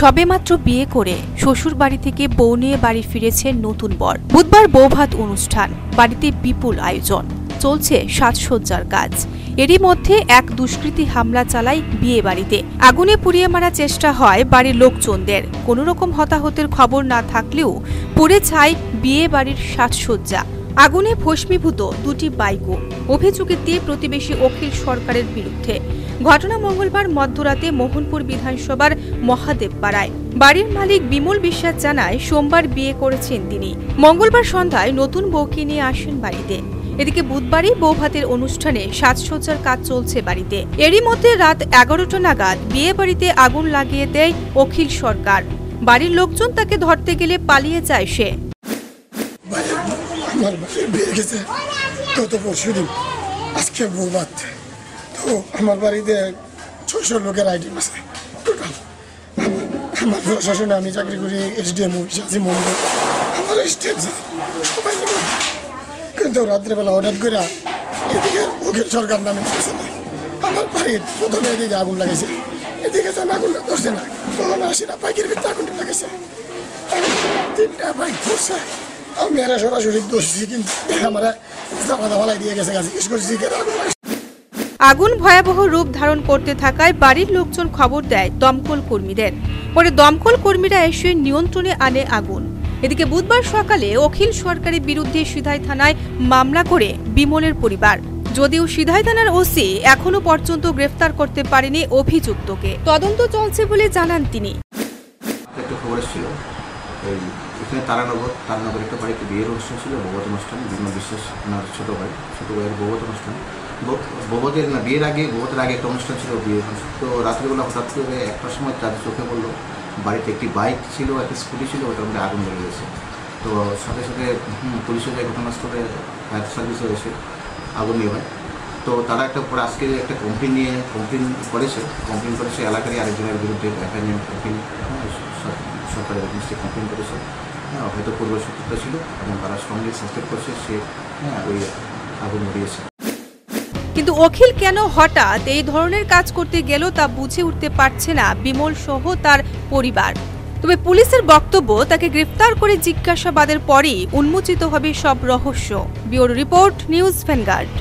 সবেমাত্র বিয়ে করে শ্বশুর বাড়ি থেকে বউ নিয়ে বাড়ি ফিরেছে নতুন বর। বুধবার বৌভাত অনুষ্ঠান, বাড়িতে বিপুল আয়োজন, চলছে সাজসজ্জার কাজ। এরই মধ্যে এক দুষ্কৃতী হামলা চালায় বিয়ে বাড়িতে। আগুনে পুড়িয়ে মারার চেষ্টা হয় বাড়ির লোকজনদের। কোনো রকম হতাহতের খবর না থাকলেও পুড়ে ছাই বিয়ে বাড়ির সাজসজ্জা। আগুনে ভস্মীভূত দুটি বাইকও। অভিযোগে দিয়ে প্রতিবেশী অখিল সরকারের বিরুদ্ধে। ঘটনা মঙ্গলবার মধ্যরাতে মোহনপুর বিধানসভার মহাদেবপাড়ায়। বাড়ির মালিক বিমল বিশ্বাস জানায়, সোমবার বিয়ে করেছেন তিনি। মঙ্গলবার সন্ধ্যায় নতুন বউকে নিয়ে আসেন বাড়িতে। এদিকে বুধবারই বৌভাতের অনুষ্ঠানে সাজসজ্জার কাজ চলছে বাড়িতে। এরই মধ্যে রাত 11টা নাগাদ বিয়ে বাড়িতে আগুন লাগিয়ে দেয় অখিল সরকার। বাড়ির লোকজন তাকে ধরতে গেলে পালিয়ে যায় সে। আমার বিয়ে গেছে গত পরশুদিন, আজকে বৌভাত। তো আমার বাড়িতে 600 লোকের আইটেম আছে টোটাল। আমার প্রশাসনে আমি চাকরি করি, SDM অফিস আছি মন্দির, আমার স্টেপ সবাই নেব। কিন্তু রাত্রেবেলা হঠাৎ করে এদিকে অখিল সরকার নামে আমার বাড়ির প্রথমে এদিকে আগুন লাগাইছে, এদিকে আগুন ধরছে না, তখন আসি না বাইকের ভিতরে আগুনটা লাগাইছে। 3টা বাইক ধরছে, আমি এরা সরাসরি দোষী, কিন্তু আমার জামাতা ফালাই দিয়ে গেছে গাছ করছি। আগুন ভয়াবহ রূপ ধারণ করতে থাকায় বাড়ির লোকজন খবর দেয় দমকল কর্মীদের। পরে দমকল কর্মীরা এসে নিয়ন্ত্রণে আনে আগুন। এদিকে বুধবার সকালে অখিল সরকারের বিরুদ্ধে সিধাই থানায় মামলা করে বিমলের পরিবার। যদিও সিধাই থানার ওসি এখনো পর্যন্ত গ্রেফতার করতে পারেনি অভিযুক্তকে। তদন্ত চলছে বলে জানান তিনি। তারানগর একটা বাড়িতে বিয়ের অনুষ্ঠান ছিল, বৌভাত অনুষ্ঠান। বিমল বিশ্বাস ওনার ছোট ভাইয়ের বৌভাত অনুষ্ঠান। বিয়ের আগে বৌভাতের আগে একটা অনুষ্ঠান ছিল, বিয়ে। তো রাত্রিবেলা হঠাৎ করে 1টার সময় তাদের চোখে পড়লো বাড়িতে একটি বাইক ছিল, একটা স্কুটি ছিল, ওটার মধ্যে আগুন লেগে গেছে। তো সাথে সাথে পুলিশে যায়, ঘটনাস্থলে ফায়ার সার্ভিসও এসে আগুন নিয়ে হয়। তো তারা একটা পরে আজকে একটা কমপ্লেন করেছে এলাকারই আরেকজনের বিরুদ্ধে সরকারের এগেন্সটে কমপ্লেন করেছে। হয়তো পূর্ব শত্রুতা ছিল এবং তারা সঙ্গে সাসপেক্ট করছে সে ওই আগুন ধরিয়েছে। কিন্তু অখিল কেন হঠাৎ এই ধরনের কাজ করতে গেল তা বুঝে উঠতে পারছে না বিমল সহ তার পরিবার। তবে পুলিশের বক্তব্য, তাকে গ্রেফতার করে জিজ্ঞাসাবাদের পরই উন্মোচিত হবে সব রহস্য। Bureau report, news vanguard.